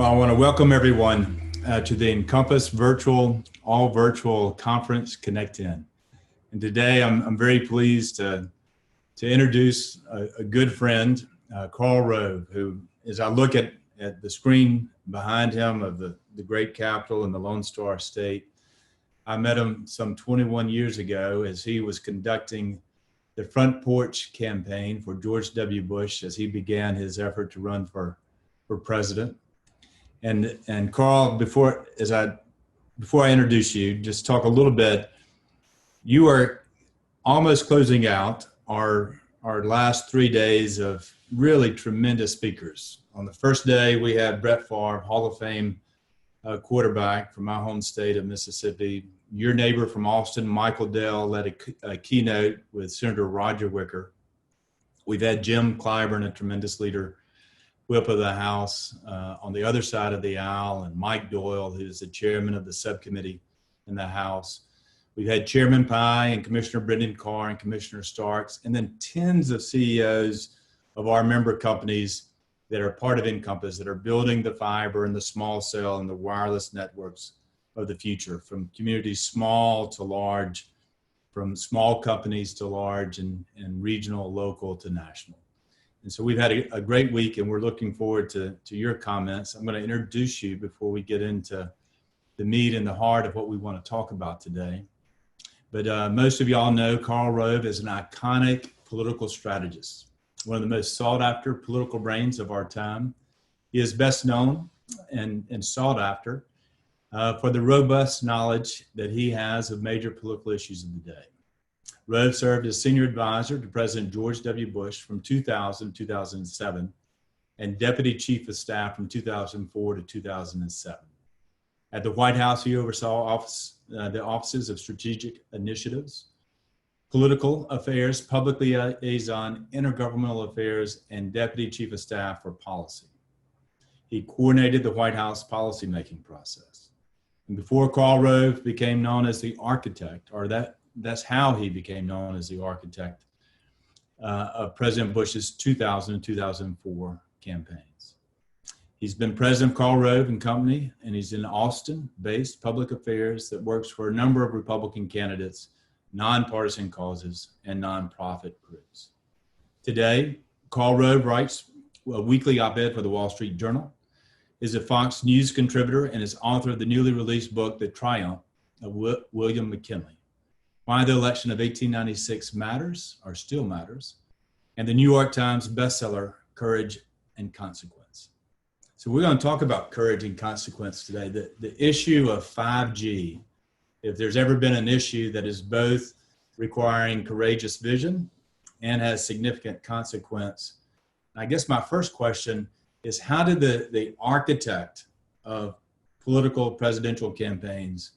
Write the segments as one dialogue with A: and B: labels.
A: Well, I want to welcome everyone to the INCOMPAS all virtual conference Connect In. And today I'm very pleased to introduce a good friend, Karl Rove, who, as I look at the screen behind him of the great Capitol in the Lone Star State, I met him some 21 years ago as he was conducting the Front Porch campaign for George W. Bush as he began his effort to run for president. And Karl, before I introduce you, just talk a little bit. You are almost closing out our last 3 days of really tremendous speakers. On the first day, we had Brett Favre, Hall of Fame quarterback from my home state of Mississippi. Your neighbor from Austin, Michael Dell, led a keynote with Senator Roger Wicker. We've had Jim Clyburn, a tremendous leader, Whip of the House, on the other side of the aisle, and Mike Doyle, who's the chairman of the subcommittee in the House. We've had Chairman Pye and Commissioner Brendan Carr and Commissioner Starks, and then tens of CEOs of our member companies that are part of INCOMPAS that are building the fiber and the small cell and the wireless networks of the future, from communities small to large, from small companies to large, and regional, local to national. And so we've had a great week, and we're looking forward to your comments. I'm going to introduce you before we get into the meat and the heart of what we want to talk about today. But most of y'all know Karl Rove is an iconic political strategist, one of the most sought after political brains of our time. He is best known and sought after for the robust knowledge that he has of major political issues of the day. Rove served as senior advisor to President George W. Bush from 2000 to 2007 and deputy chief of staff from 2004 to 2007. At the White House, he oversaw the offices of strategic initiatives, political affairs, public liaison, intergovernmental affairs, and deputy chief of staff for policy. He coordinated the White House policymaking process. And before Karl Rove became known as the architect, or that's how he became known as the architect of President Bush's 2000 and 2004 campaigns. He's been president of Karl Rove and Company, and he's in Austin-based public affairs that works for a number of Republican candidates, nonpartisan causes, and nonprofit groups. Today, Karl Rove writes a weekly op-ed for the Wall Street Journal, is a Fox News contributor, and is author of the newly released book, The Triumph of William McKinley: Why the Election of 1896 Matters, or Still Matters, and the New York Times bestseller, Courage and Consequence. So we're going to talk about courage and consequence today. The issue of 5G, if there's ever been an issue that is both requiring courageous vision and has significant consequence. I guess my first question is, how did the architect of political presidential campaigns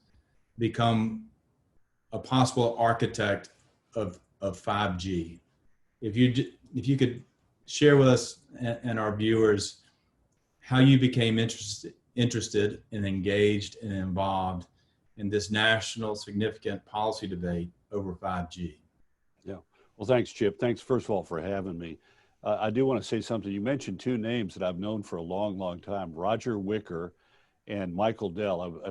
A: become a possible architect of 5G? If you could share with us and our viewers how you became interested and engaged and involved in this national significant policy debate over 5G.
B: Yeah, well, thanks, Chip. Thanks, first of all, for having me. I do want to say something. You mentioned two names that I've known for a long, long time, Roger Wicker and Michael Dell.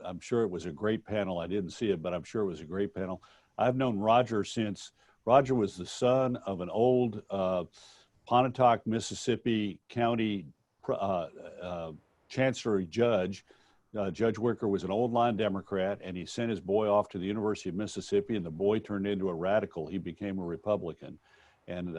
B: I'm sure it was a great panel. I didn't see it, but I'm sure it was a great panel. I've known Roger since Roger was the son of an old Pontotoc, Mississippi County Chancery judge. Judge Wicker was an old line Democrat, and he sent his boy off to the University of Mississippi, and the boy turned into a radical. He became a Republican. And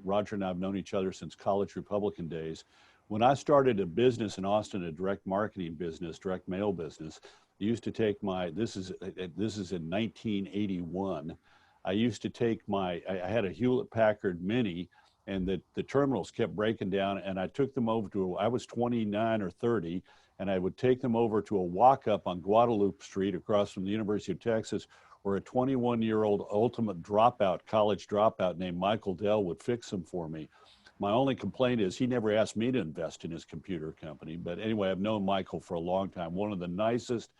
B: Roger and I have known each other since college Republican days. When I started a business in Austin, a direct marketing business, direct mail business, I used to take this is in 1981. I used to take I had a Hewlett Packard Mini, and the terminals kept breaking down, and I took them over I was 29 or 30, and I would take them over to a walk-up on Guadalupe Street across from the University of Texas, where a 21-year-old ultimate dropout, college dropout named Michael Dell would fix them for me. My only complaint is he never asked me to invest in his computer company. But anyway, I've known Michael for a long time. One of the nicest,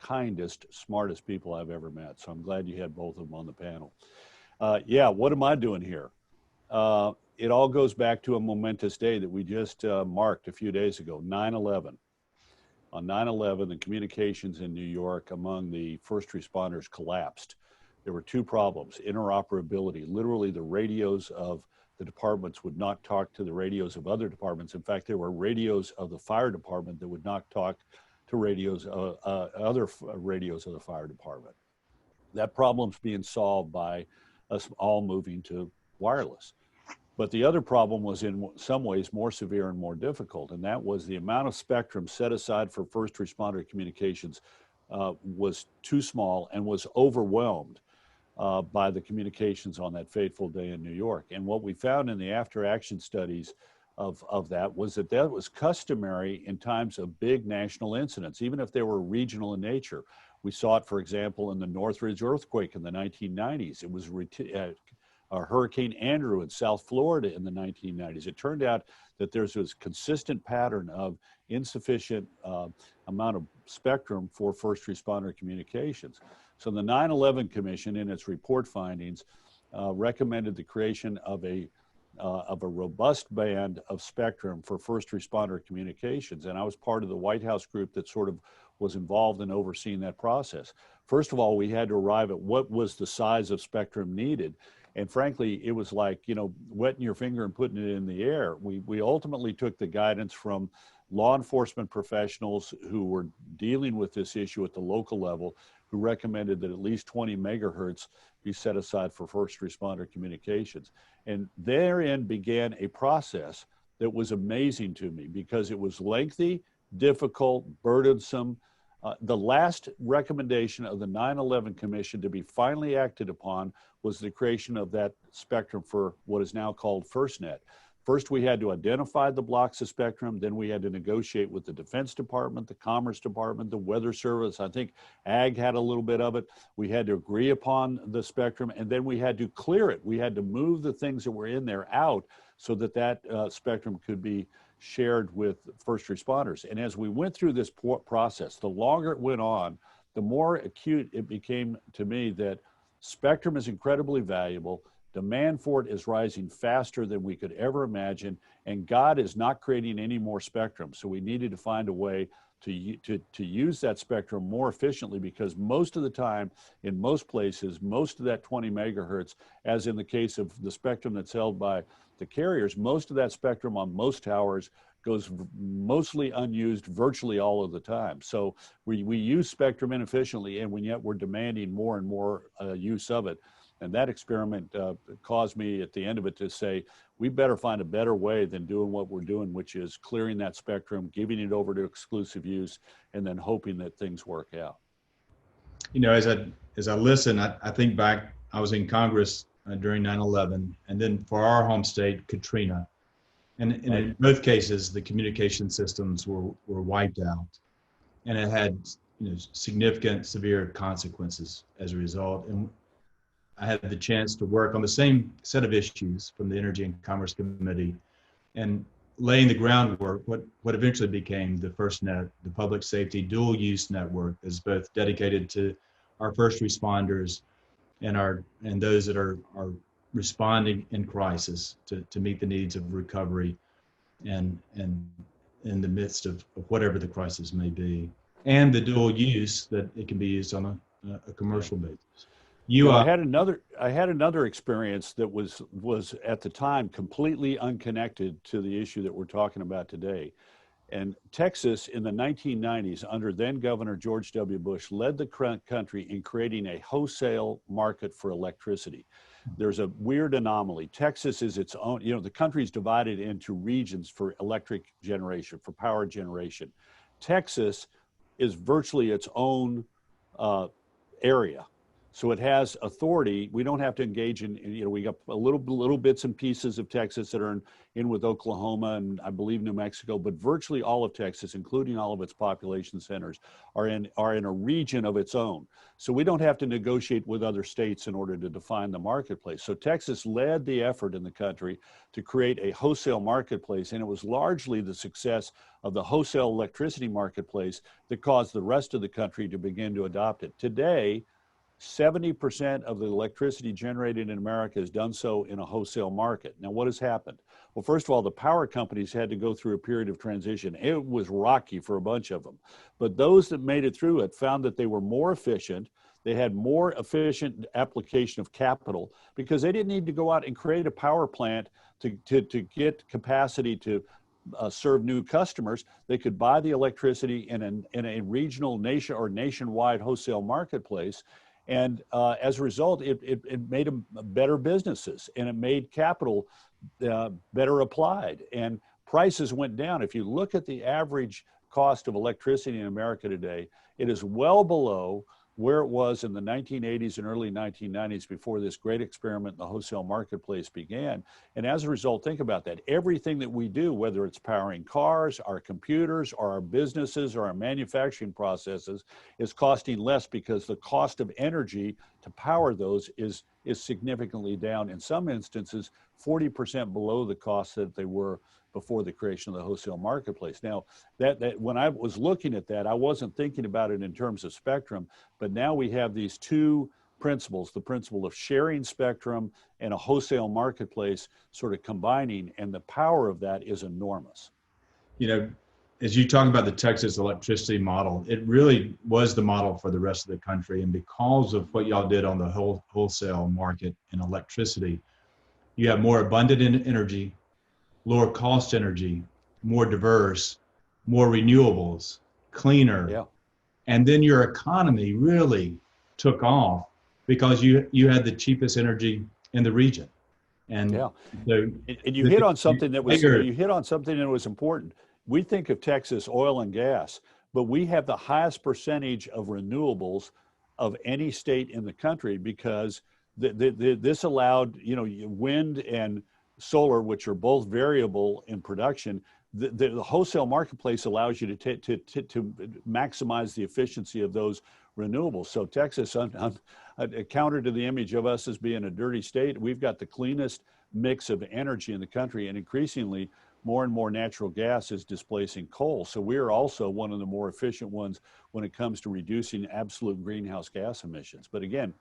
B: kindest, smartest people I've ever met. So I'm glad you had both of them on the panel. Yeah, what am I doing here? it all goes back to a momentous day that we just marked a few days ago, 9/11. On 9/11, the communications in New York among the first responders collapsed. There were two problems: interoperability. Literally, the radios of the departments would not talk to the radios of other departments. In fact, there were radios of the fire department that would not talk to radios, other radios of the fire department. That problem's being solved by us all moving to wireless. But the other problem was in some ways more severe and more difficult, and that was the amount of spectrum set aside for first responder communications was too small and was overwhelmed by the communications on that fateful day in New York. And what we found in the after action studies of that was that that was customary in times of big national incidents, even if they were regional in nature. We saw it, for example, in the Northridge earthquake in the 1990s. It was Hurricane Andrew in South Florida in the 1990s. It turned out that there's this consistent pattern of insufficient amount of spectrum for first responder communications. So the 9/11 Commission, in its report findings, recommended the creation of a robust band of spectrum for first responder communications. And I was part of the White House group that sort of was involved in overseeing that process. First of all, we had to arrive at what was the size of spectrum needed. And frankly, it was like, wetting your finger and putting it in the air. We ultimately took the guidance from law enforcement professionals who were dealing with this issue at the local level, who recommended that at least 20 megahertz be set aside for first responder communications. And therein began a process that was amazing to me because it was lengthy, difficult, burdensome. The last recommendation of the 9/11 Commission to be finally acted upon was the creation of that spectrum for what is now called FirstNet. First, we had to identify the blocks of spectrum. Then we had to negotiate with the Defense Department, the Commerce Department, the Weather Service. I think Ag had a little bit of it. We had to agree upon the spectrum, and then we had to clear it. We had to move the things that were in there out so that that spectrum could be shared with first responders. And as we went through this process, the longer it went on, the more acute it became to me that spectrum is incredibly valuable. Demand for it is rising faster than we could ever imagine, and God is not creating any more spectrum. So we needed to find a way to use that spectrum more efficiently, because most of the time, in most places, most of that 20 megahertz, as in the case of the spectrum that's held by the carriers, most of that spectrum on most towers goes mostly unused virtually all of the time. So we use spectrum inefficiently, and yet we're demanding more and more use of it. And that experiment caused me at the end of it to say, we better find a better way than doing what we're doing, which is clearing that spectrum, giving it over to exclusive use, and then hoping that things work out.
A: As I listen, I think back, I was in Congress during 9/11, and then for our home state, Katrina. And in both cases, the communication systems were wiped out, and it had significant, severe consequences as a result. And I had the chance to work on the same set of issues from the Energy and Commerce Committee, and laying the groundwork, what eventually became the FirstNet, the public safety dual use network, is both dedicated to our first responders and those that are responding in crisis to meet the needs of recovery and in the midst of whatever the crisis may be, and the dual use that it can be used on a commercial basis.
B: I had another experience that was at the time completely unconnected to the issue that we're talking about today. And Texas in the 1990s, under then Governor George W. Bush, led the country in creating a wholesale market for electricity. There's a weird anomaly. Texas is its own, the country's divided into regions for electric generation, for power generation. Texas is virtually its own area. So it has authority. We don't have to engage in, we got a little bits and pieces of Texas that are in with Oklahoma and I believe New Mexico, but virtually all of Texas, including all of its population centers, are in a region of its own. So we don't have to negotiate with other states in order to define the marketplace. So Texas led the effort in the country to create a wholesale marketplace, and it was largely the success of the wholesale electricity marketplace that caused the rest of the country to begin to adopt it. Today, 70% of the electricity generated in America is done so in a wholesale market. Now, what has happened? Well, first of all, the power companies had to go through a period of transition. It was rocky for a bunch of them. But those that made it through it found that they were more efficient. They had more efficient application of capital because they didn't need to go out and create a power plant to get capacity to serve new customers. They could buy the electricity in a regional nation or nationwide wholesale marketplace. And as a result, it made them better businesses, and it made capital better applied, and prices went down. If you look at the average cost of electricity in America today, it is well below where it was in the 1980s and early 1990s before this great experiment in the wholesale marketplace began. And as a result, think about that. Everything that we do, whether it's powering cars, our computers, or our businesses, or our manufacturing processes, is costing less because the cost of energy to power those is significantly down. In some instances, 40% below the cost that they were before the creation of the wholesale marketplace. Now, that when I was looking at that, I wasn't thinking about it in terms of spectrum, but now we have these two principles, the principle of sharing spectrum and a wholesale marketplace sort of combining, and the power of that is enormous.
A: You know, as you talk about the Texas electricity model, it really was the model for the rest of the country. And because of what y'all did on the wholesale market in electricity, you have more abundant energy, lower cost energy, more diverse, more renewables, cleaner.
B: Yeah.
A: And then your economy really took off because you had the cheapest energy in the region. And
B: yeah,
A: so
B: and you hit on something that was important. We think of Texas oil and gas, but we have the highest percentage of renewables of any state in the country because this allowed, you know, wind and solar, which are both variable in production. The wholesale marketplace allows you to maximize the efficiency of those renewables. So Texas, counter to the image of us as being a dirty state, we've got the cleanest mix of energy in the country, and increasingly more and more natural gas is displacing coal. So we're also one of the more efficient ones when it comes to reducing absolute greenhouse gas emissions. But again,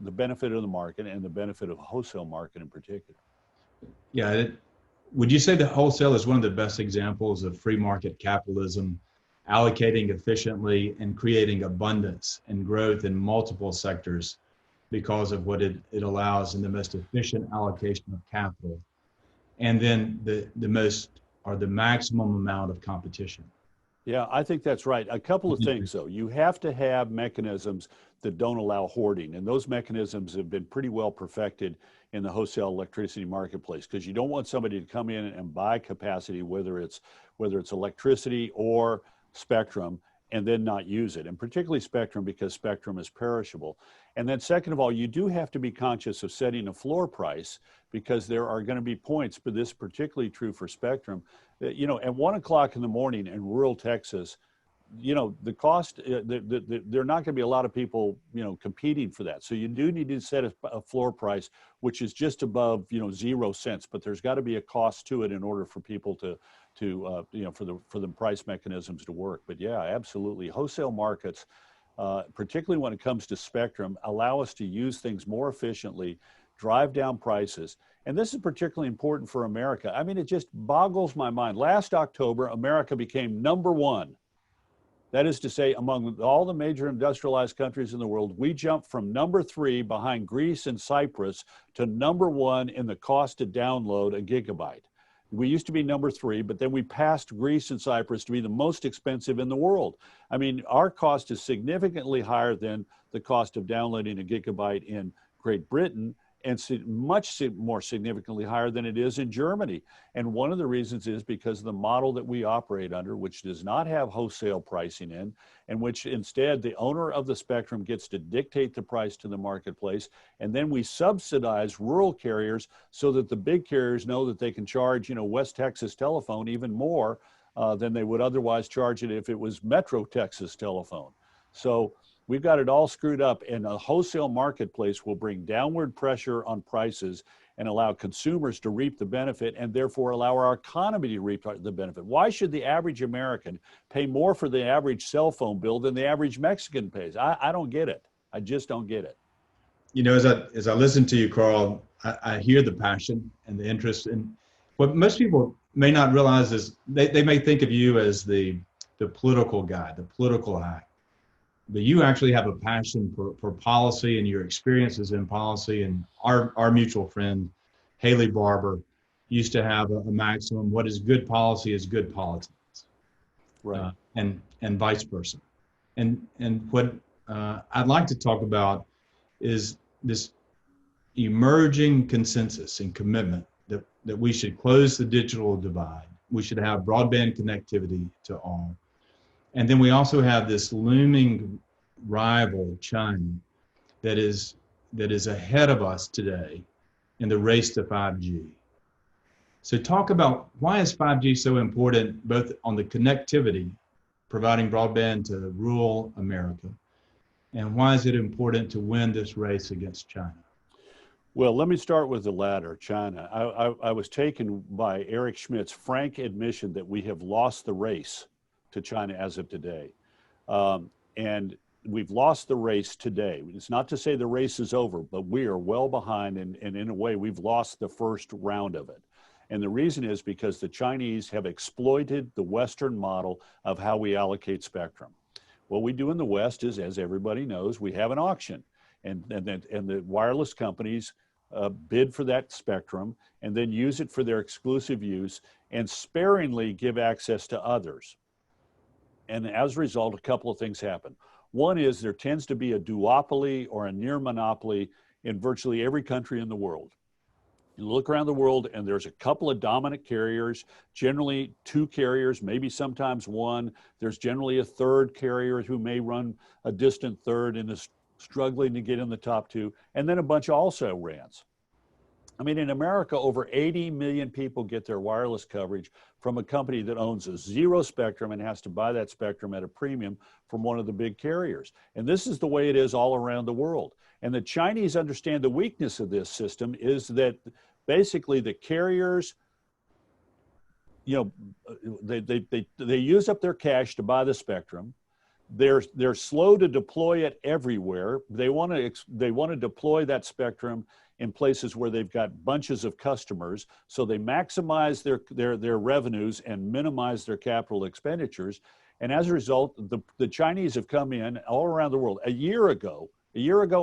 B: the benefit of the market and the benefit of a wholesale market in particular.
A: Yeah. Would you say that wholesale is one of the best examples of free market capitalism, allocating efficiently and creating abundance and growth in multiple sectors because of what it allows in the most efficient allocation of capital, and then the maximum amount of competition?
B: Yeah, I think that's right. A couple of things, though. You have to have mechanisms that don't allow hoarding, and those mechanisms have been pretty well perfected in the wholesale electricity marketplace, because you don't want somebody to come in and buy capacity, whether it's electricity or spectrum, and then not use it, and particularly spectrum, because spectrum is perishable. And then second of all, you do have to be conscious of setting a floor price, because there are going to be points, but this is particularly true for spectrum, that, you know, at 1 o'clock in the morning in rural Texas, you know, the cost, there are not going to be a lot of people, you know, competing for that. So you do need to set a floor price, which is just above, you know, 0 cents, but there's got to be a cost to it in order for people to you know, for the price mechanisms to work. But yeah, absolutely. Wholesale markets, particularly when it comes to spectrum, allow us to use things more efficiently, drive down prices. And this is particularly important for America. I mean, it just boggles my mind. Last October, America became #1. That is to say, among all the major industrialized countries in the world, we jumped from #3 behind Greece and Cyprus to #1 in the cost to download a gigabyte. We used to be #3, but then we passed Greece and Cyprus to be the most expensive in the world. I mean, our cost is significantly higher than the cost of downloading a gigabyte in Great Britain, and much more significantly higher than it is in Germany. And one of the reasons is because of the model that we operate under, which does not have wholesale pricing in, and which instead the owner of the spectrum gets to dictate the price to the marketplace. And then we subsidize rural carriers so that the big carriers know that they can charge, you know, West Texas Telephone even more than they would otherwise charge it if it was Metro Texas Telephone. So we've got it all screwed up, and a wholesale marketplace will bring downward pressure on prices and allow consumers to reap the benefit, and therefore allow our economy to reap the benefit. Why should the average American pay more for the average cell phone bill than the average Mexican pays? I don't get it. I just don't get it.
A: You know, as I listen to you, Karl, I hear the passion and the interest. And what most people may not realize is they may think of you as the political guy, the political hack. But you actually have a passion for policy and your experiences in policy. And our mutual friend, Haley Barber, used to have a maximum: what is good policy is good politics,
B: Right.
A: And vice versa. And what I'd like to talk about is this emerging consensus and commitment that we should close the digital divide. We should have broadband connectivity to all. And then we also have this looming rival, China, that is ahead of us today in the race to 5G. So talk about, why is 5G so important, both on the connectivity, providing broadband to rural America, and why is it important to win this race against China?
B: Well, let me start with the latter, China. I was taken by Eric Schmidt's frank admission that we have lost the race to China as of today. And we've lost the race today. It's not to say the race is over, but we are well behind, and in a way, we've lost the first round of it. And the reason is because the Chinese have exploited the Western model of how we allocate spectrum. What we do in the West is, as everybody knows, we have an auction, and the wireless companies bid for that spectrum and then use it for their exclusive use and sparingly give access to others. And as a result, a couple of things happen. One is there tends to be a duopoly or a near monopoly in virtually every country in the world. You look around the world and there's a couple of dominant carriers, generally two carriers, maybe sometimes one. There's generally a third carrier who may run a distant third and is struggling to get in the top two, and then a bunch of also rans. I mean, in America, over 80 million people get their wireless coverage from a company that owns a zero spectrum and has to buy that spectrum at a premium from one of the big carriers. And this is the way it is all around the world. And the Chinese understand the weakness of this system is that basically the carriers, you know, they use up their cash to buy the spectrum. They're slow to deploy it everywhere. They want to deploy that spectrum in places where they've got bunches of customers, so they maximize their revenues and minimize their capital expenditures. And as a result, the Chinese have come in all around the world. A year ago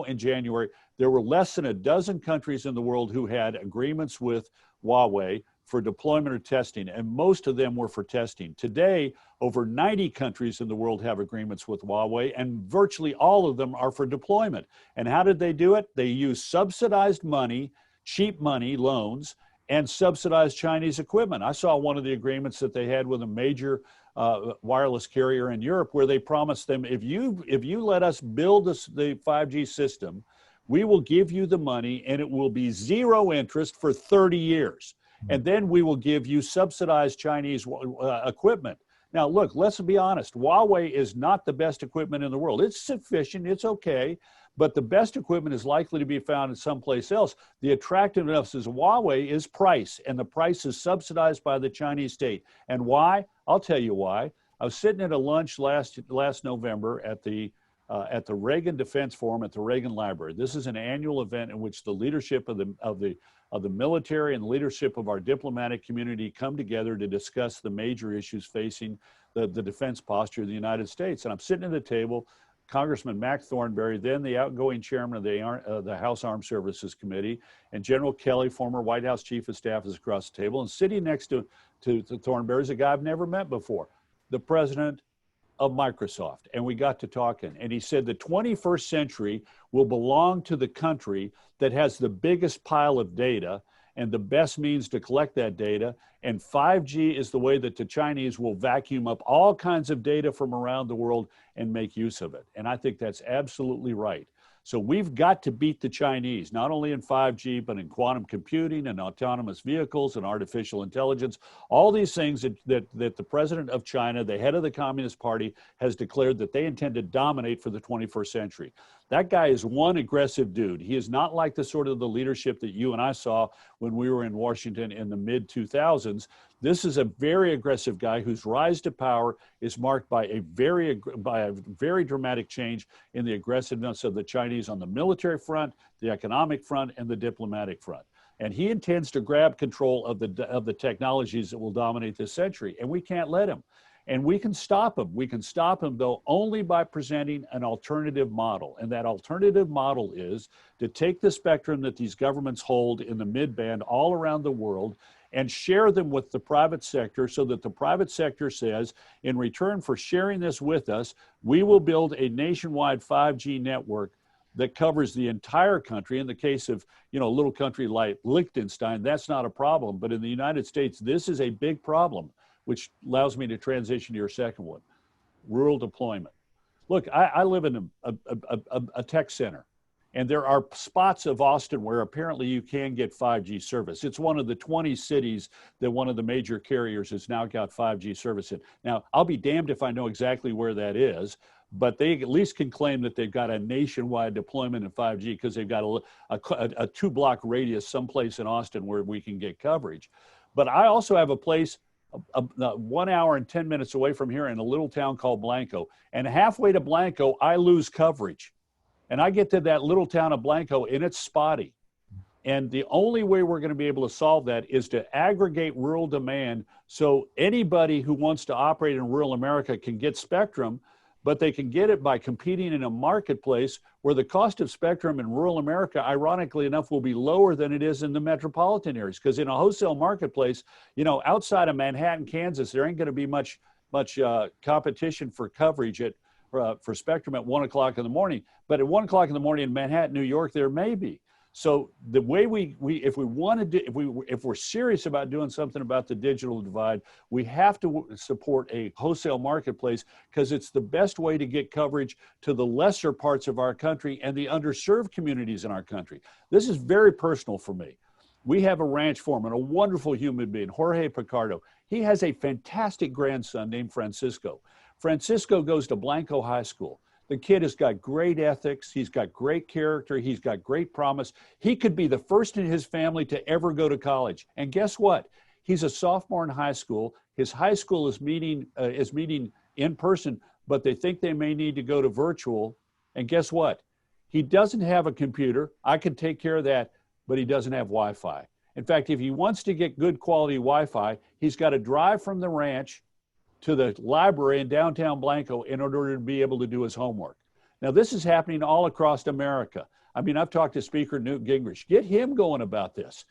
B: in January, there were less than a dozen countries in the world who had agreements with Huawei for deployment or testing, and most of them were for testing. Today, over 90 countries in the world have agreements with Huawei, and virtually all of them are for deployment. And how did they do it? They used subsidized money, cheap money, loans, and subsidized Chinese equipment. I saw one of the agreements that they had with a major wireless carrier in Europe, where they promised them, if you let us build the 5G system, we will give you the money and it will be zero interest for 30 years. And then we will give you subsidized Chinese equipment. Now, look, let's be honest. Huawei is not the best equipment in the world. It's sufficient, it's okay, but the best equipment is likely to be found in someplace else. The attractiveness of Huawei is price, and the price is subsidized by the Chinese state. And why? I'll tell you why. I was sitting at a lunch last November at the Reagan Defense Forum at the Reagan Library. This is an annual event in which the leadership of the military and leadership of our diplomatic community come together to discuss the major issues facing the defense posture of the United States. And I'm sitting at the table, Congressman Mac Thornberry, then the outgoing chairman of the House Armed Services Committee, and General Kelly, former White House Chief of Staff, is across the table. And sitting next to Thornberry is a guy I've never met before, the president of Microsoft. And we got to talking, and he said the 21st century will belong to the country that has the biggest pile of data and the best means to collect that data. And 5G is the way that the Chinese will vacuum up all kinds of data from around the world and make use of it. And I think that's absolutely right. So we've got to beat the Chinese, not only in 5G, but in quantum computing and autonomous vehicles and artificial intelligence, all these things that the president of China, the head of the Communist Party, has declared that they intend to dominate for the 21st century. That guy is one aggressive dude. He is not like the sort of the leadership that you and I saw when we were in Washington in the mid 2000s. This is a very aggressive guy whose rise to power is marked by a very dramatic change in the aggressiveness of the Chinese on the military front, the economic front, and the diplomatic front. And he intends to grab control of the technologies that will dominate this century, and we can't let him. And we can stop him. We can stop him, though, only by presenting an alternative model. And that alternative model is to take the spectrum that these governments hold in the mid-band all around the world and share them with the private sector so that the private sector says, in return for sharing this with us, we will build a nationwide 5G network that covers the entire country. In the case of, a little country like Liechtenstein, that's not a problem. But in the United States, this is a big problem, which allows me to transition to your second one, rural deployment. Look, I live in a tech center, and there are spots of Austin where apparently you can get 5G service. It's one of the 20 cities that one of the major carriers has now got 5G service in. Now, I'll be damned if I know exactly where that is, but they at least can claim that they've got a nationwide deployment in 5G because they've got a 2-block radius someplace in Austin where we can get coverage. But I also have a place 1 hour and 10 minutes away from here in a little town called Blanco. And halfway to Blanco, I lose coverage. And I get to that little town of Blanco and it's spotty. And the only way we're going to be able to solve that is to aggregate rural demand so anybody who wants to operate in rural America can get spectrum, but they can get it by competing in a marketplace where the cost of spectrum in rural America, ironically enough, will be lower than it is in the metropolitan areas. Because in a wholesale marketplace, outside of Manhattan, Kansas, there ain't going to be much competition for coverage for spectrum at 1 o'clock in the morning. But at 1 o'clock in the morning in Manhattan, New York, there may be. So the way if we're serious about doing something about the digital divide, we have to support a wholesale marketplace because it's the best way to get coverage to the lesser parts of our country and the underserved communities in our country. This is very personal for me. We have a ranch foreman, a wonderful human being, Jorge Picardo. He has a fantastic grandson named Francisco. Francisco goes to Blanco High School. The kid has got great ethics. He's got great character. He's got great promise. He could be the first in his family to ever go to college. And guess what? He's a sophomore in high school. His high school is meeting in person, but they think they may need to go to virtual. And guess what? He doesn't have a computer. I can take care of that, but he doesn't have Wi-Fi. In fact, if he wants to get good quality Wi-Fi, he's got to drive from the ranch to the library in downtown Blanco in order to be able to do his homework. Now, this is happening all across America. I mean, I've talked to Speaker Newt Gingrich. Get him going about this.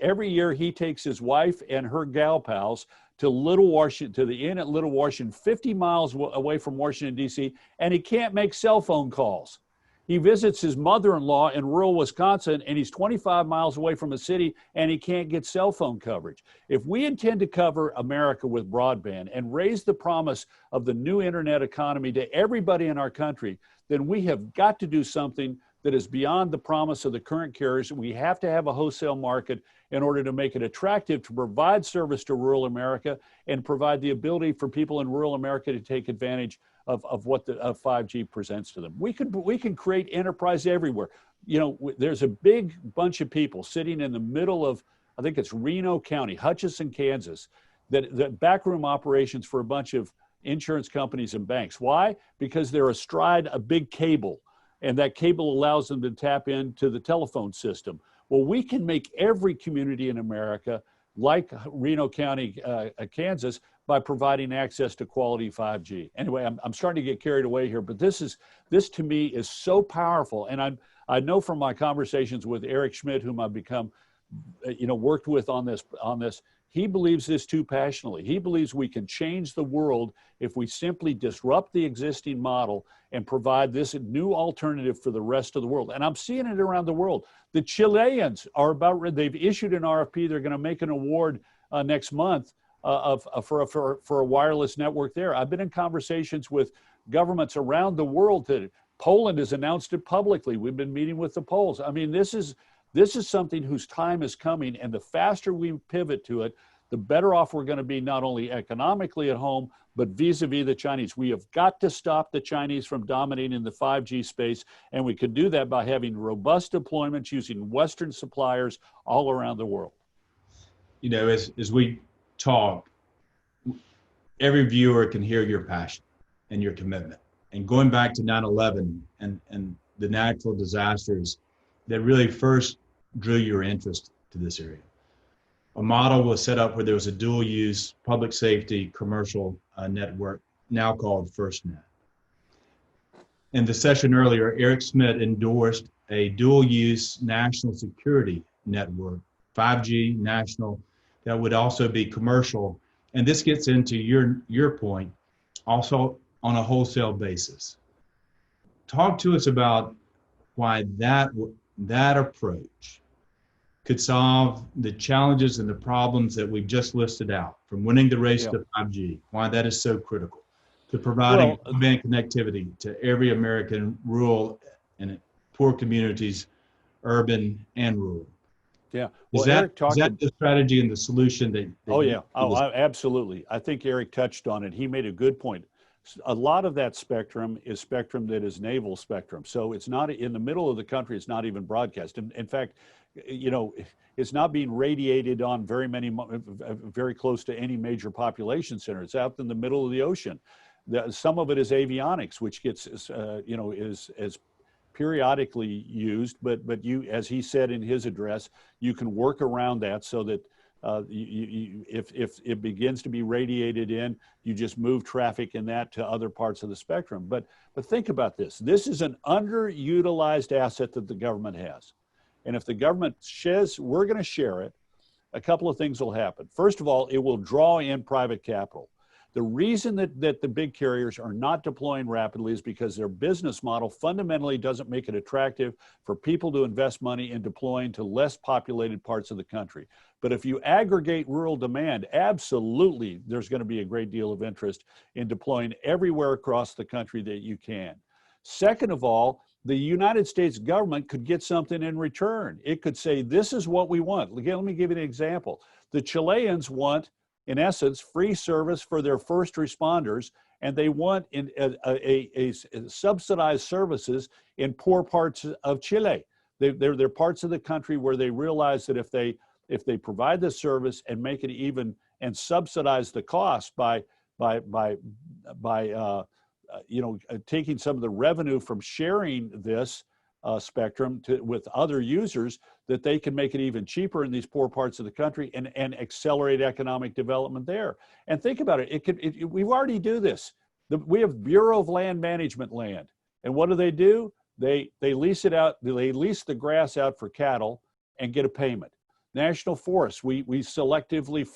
B: Every year he takes his wife and her gal pals to Little Washington, to the inn at Little Washington, 50 miles away from Washington, D.C., and he can't make cell phone calls. He visits his mother-in-law in rural Wisconsin, and he's 25 miles away from a city, and he can't get cell phone coverage. If we intend to cover America with broadband and raise the promise of the new internet economy to everybody in our country, then we have got to do something that is beyond the promise of the current carriers. We have to have a wholesale market in order to make it attractive to provide service to rural America and provide the ability for people in rural America to take advantage of what 5G presents to them. We can create enterprise everywhere. There's a big bunch of people sitting in the middle of, I think it's Reno County, Hutchinson, Kansas, that backroom operations for a bunch of insurance companies and banks. Why? Because they're astride a big cable, and that cable allows them to tap into the telephone system. Well, we can make every community in America like Reno County, Kansas, by providing access to quality 5G. Anyway, I'm starting to get carried away here, but this to me is so powerful. And I know from my conversations with Eric Schmidt, whom I've become, worked with on this, he believes this too passionately. He believes we can change the world if we simply disrupt the existing model and provide this new alternative for the rest of the world. And I'm seeing it around the world. The Chileans they've issued an RFP. They're going to make an award next month for a wireless network there. I've been in conversations with governments around the world. Poland has announced it publicly. We've been meeting with the Poles. I mean, this is something whose time is coming, and the faster we pivot to it, the better off we're going to be, not only economically at home, but vis-a-vis the Chinese. We have got to stop the Chinese from dominating the 5G space, and we could do that by having robust deployments using Western suppliers all around the world.
A: You know, as we talk, every viewer can hear your passion and your commitment. And going back to 9/11 and the natural disasters that really first drew your interest to this area. A model was set up where there was a dual use public safety commercial network, now called FirstNet. In the session earlier, Eric Schmidt endorsed a dual use national security network, 5G national, that would also be commercial. And this gets into your point, also on a wholesale basis. Talk to us about why that approach could solve the challenges and the problems that we've just listed out, from winning the race to 5G, why that is so critical to providing broadband connectivity to every American, rural and poor communities, urban and rural.
B: Yeah.
A: Well, is that the strategy and the solution that
B: absolutely. I think Eric touched on it. He made a good point. A lot of that spectrum is spectrum that is naval spectrum. So it's not in the middle of the country. It's not even broadcast. In fact, you know, it's not being radiated on very close to any major population center. It's out in the middle of the ocean. Some of it is avionics, which gets, you know, is periodically used, but you, as he said in his address, you can work around that so that if it begins to be radiated in, you just move traffic in that to other parts of the spectrum. But think about this. This is an underutilized asset that the government has. And if the government says we're going to share it, a couple of things will happen. First of all, it will draw in private capital. The reason that the big carriers are not deploying rapidly is because their business model fundamentally doesn't make it attractive for people to invest money in deploying to less populated parts of the country. But if you aggregate rural demand, absolutely there's going to be a great deal of interest in deploying everywhere across the country that you can. Second of all, the United States government could get something in return. It could say, this is what we want. Again, let me give you an example. The Chileans want, in essence, free service for their first responders, and they want a subsidized services in poor parts of Chile. They're parts of the country where they realize that if they provide this service and make it even and subsidize the cost by you know, taking some of the revenue from sharing this spectrum with other users, that they can make it even cheaper in these poor parts of the country and accelerate economic development there. And think about it, we already do this. We have Bureau of Land Management land. And what do? They lease it out, they lease the grass out for cattle and get a payment. National forests, we selectively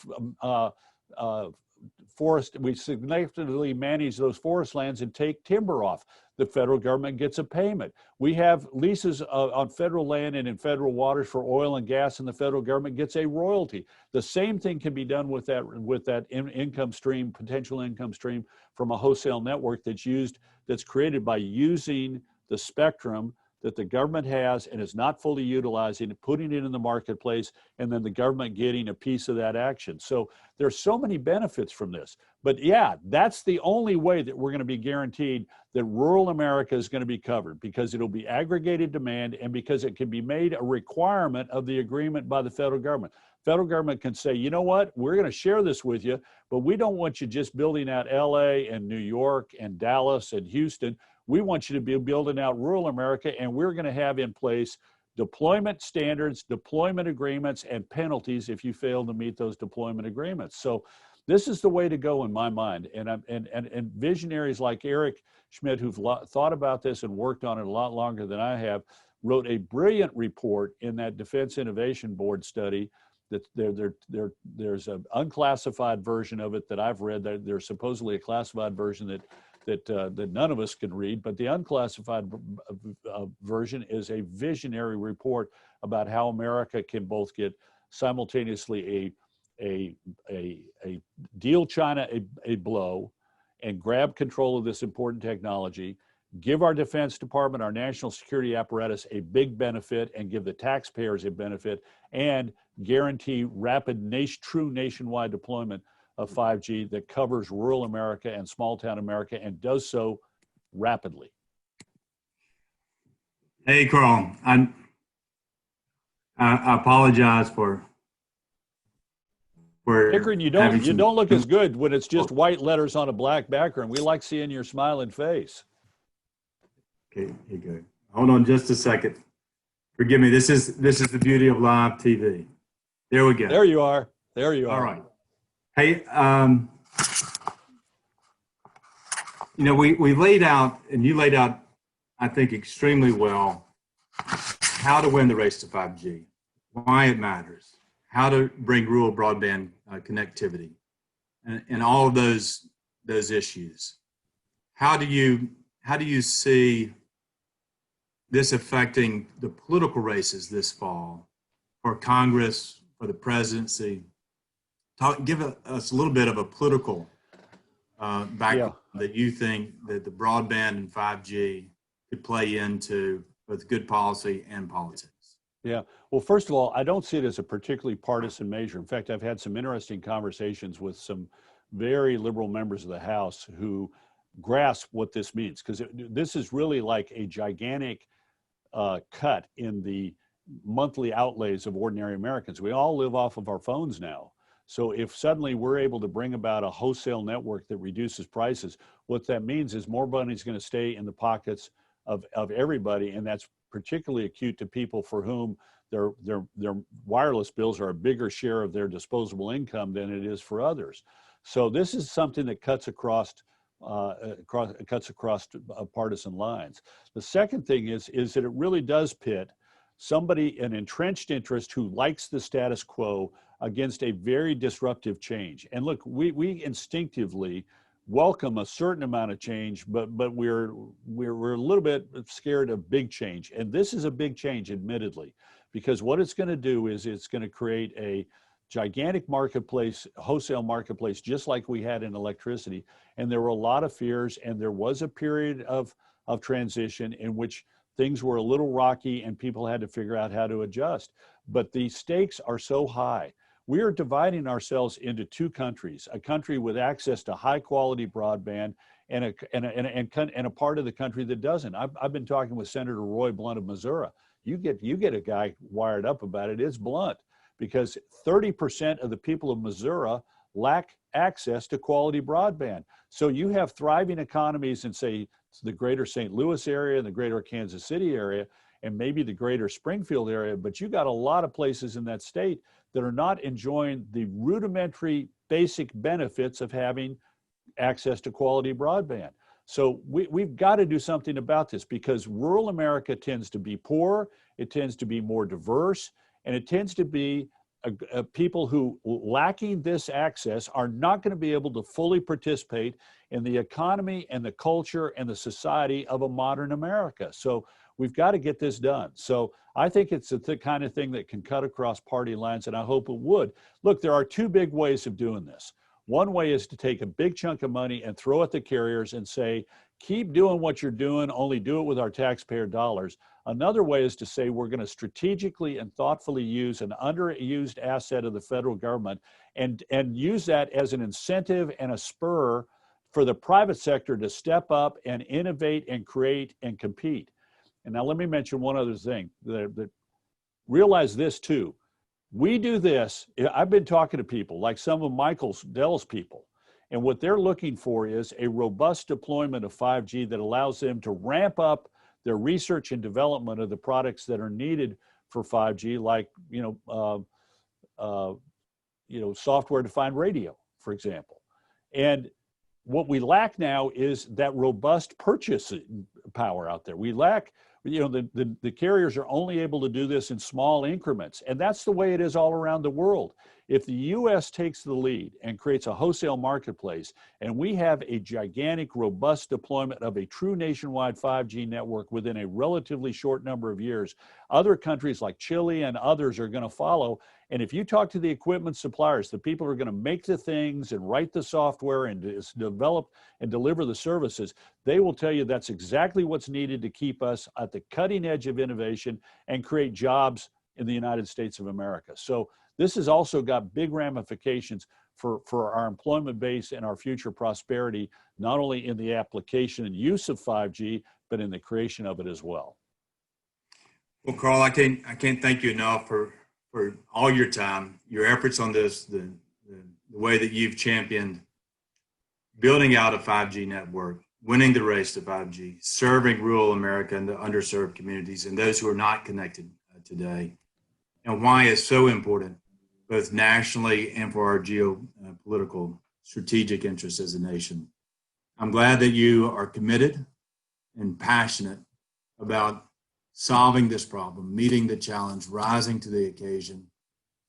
B: we selectively manage those forest lands and take timber off. The federal government gets a payment. We have leases on federal land and in federal waters for oil and gas, and the federal government gets a royalty. The same thing can be done with that income stream, potential income stream from a wholesale network that's created by using the spectrum that the government has and is not fully utilizing, putting it in the marketplace, and then the government getting a piece of that action. So there's so many benefits from this. But yeah, that's the only way that we're going to be guaranteed that rural America is going to be covered, because it'll be aggregated demand and because it can be made a requirement of the agreement by the federal government. Federal government can say, you know what, we're going to share this with you, but we don't want you just building out LA and New York and Dallas and Houston. We want you to be building out rural America, and we're going to have in place deployment standards, deployment agreements, and penalties if you fail to meet those deployment agreements. So this is the way to go in my mind. And visionaries like Eric Schmidt, who've thought about this and worked on it a lot longer than I have, wrote a brilliant report in that Defense Innovation Board study. That there's an unclassified version of it that I've read. There's supposedly a classified version that none of us can read, but the unclassified version is a visionary report about how America can both get simultaneously deal China a blow and grab control of this important technology, give our Defense Department, our national security apparatus a big benefit and give the taxpayers a benefit and guarantee rapid, true nationwide deployment of 5G that covers rural America and small town America and does so rapidly.
A: Hey, Karl, I apologize for
B: Pickering, you don't look as good when it's just white letters on a black background. We like seeing your smiling face.
A: Okay, you're good. Hold on just a second. Forgive me. This is the beauty of live TV. There we go.
B: There you are. There you are.
A: All right. Hey, we laid out, and you laid out, I think, extremely well, how to win the race to 5G, why it matters, how to bring rural broadband connectivity, and all of those issues. How do you see this affecting the political races this fall for Congress, for the presidency? Give us a little bit of a political background that you think that the broadband and 5G could play into both good policy and politics.
B: Yeah. Well, first of all, I don't see it as a particularly partisan measure. In fact, I've had some interesting conversations with some very liberal members of the House who grasp what this means, because this is really like a gigantic cut in the monthly outlays of ordinary Americans. We all live off of our phones now. So if suddenly we're able to bring about a wholesale network that reduces prices, what that means is more money is going to stay in the pockets of everybody, and that's particularly acute to people for whom their wireless bills are a bigger share of their disposable income than it is for others. So this is something that cuts across partisan lines. The second thing is that it really does pit an entrenched interest who likes the status quo against a very disruptive change. And look, we instinctively welcome a certain amount of change, but we're a little bit scared of big change. And this is a big change, admittedly, because what it's going to do is it's going to create a gigantic marketplace, wholesale marketplace, just like we had in electricity. And there were a lot of fears, and there was a period of transition in which things were a little rocky and people had to figure out how to adjust. But the stakes are so high. We are dividing ourselves into two countries, a country with access to high quality broadband and a part of the country that doesn't. I've been talking with Senator Roy Blunt of Missouri. You get a guy wired up about it, it's Blunt, because 30% of the people of Missouri lack access to quality broadband. So you have thriving economies in, say, the greater St. Louis area and the greater Kansas City area, and maybe the greater Springfield area, but you got a lot of places in that state that are not enjoying the rudimentary basic benefits of having access to quality broadband. So we've got to do something about this, because rural America tends to be poor, it tends to be more diverse, and it tends to be people who, lacking this access, are not going to be able to fully participate in the economy and the culture and the society of a modern America. So we've got to get this done. So I think it's the kind of thing that can cut across party lines, and I hope it would. Look, there are two big ways of doing this. One way is to take a big chunk of money and throw at the carriers and say, keep doing what you're doing, only do it with our taxpayer dollars. Another way is to say we're going to strategically and thoughtfully use an underused asset of the federal government and use that as an incentive and a spur for the private sector to step up and innovate and create and compete. And now let me mention one other thing. That realize this too. We do this. I've been talking to people like some of Dell's people, and what they're looking for is a robust deployment of 5G that allows them to ramp up their research and development of the products that are needed for 5G, like software-defined radio, for example. And what we lack now is that robust purchasing power out there. We lack the carriers are only able to do this in small increments. And that's the way it is all around the world. If the US takes the lead and creates a wholesale marketplace, and we have a gigantic, robust deployment of a true nationwide 5G network within a relatively short number of years, other countries like Chile and others are going to follow. And if you talk to the equipment suppliers, the people who are going to make the things and write the software and develop and deliver the services, they will tell you that's exactly what's needed to keep us at the cutting edge of innovation and create jobs in the United States of America. So this has also got big ramifications for our employment base and our future prosperity, not only in the application and use of 5G, but in the creation of it as well.
A: Well, Karl, I can't thank you enough for all your time, your efforts on this, the way that you've championed building out a 5G network, winning the race to 5G, serving rural America and the underserved communities and those who are not connected today, and why it's so important, both nationally and for our geopolitical strategic interests as a nation. I'm glad that you are committed and passionate about solving this problem, meeting the challenge, rising to the occasion.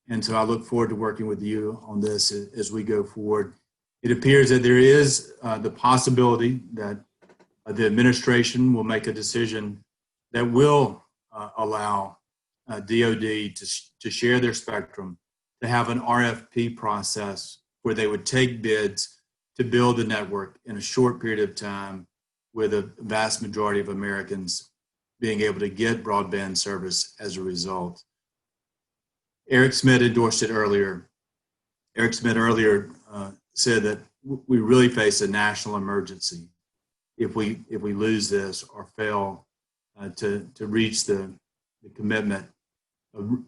A: And so I look forward to working with you on this as we go forward. It appears that there is the possibility that the administration will make a decision that will allow DoD to share their spectrum, to have an RFP process where they would take bids to build the network in a short period of time, with a vast majority of Americans being able to get broadband service as a result. Eric Schmidt endorsed it earlier. Eric Schmidt earlier said that we really face a national emergency if we lose this or fail to reach the commitment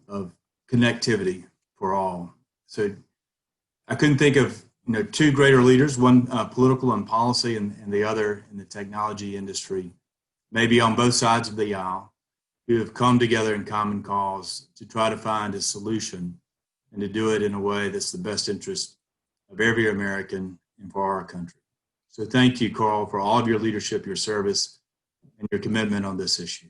A: of connectivity for all. So I couldn't think of two greater leaders, one political and policy and the other in the technology industry, maybe on both sides of the aisle, who have come together in common cause to try to find a solution and to do it in a way that's the best interest of every American and for our country. So thank you, Karl, for all of your leadership, your service, and your commitment on this issue.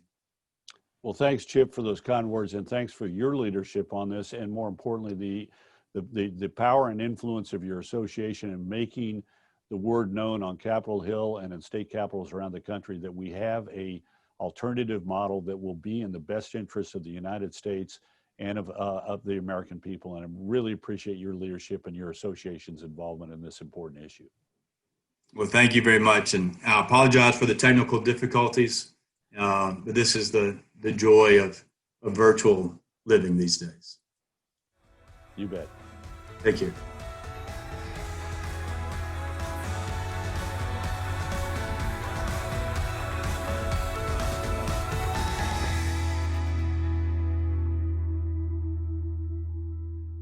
B: Well, thanks, Chip, for those kind words, and thanks for your leadership on this, and more importantly, the power and influence of your association in making the word known on Capitol Hill and in state capitals around the country that we have a alternative model that will be in the best interest of the United States and of the American people. And I really appreciate your leadership and your association's involvement in this important issue.
A: Well, thank you very much. And I apologize for the technical difficulties, but this is the joy of virtual living these days.
B: You bet.
A: Take care.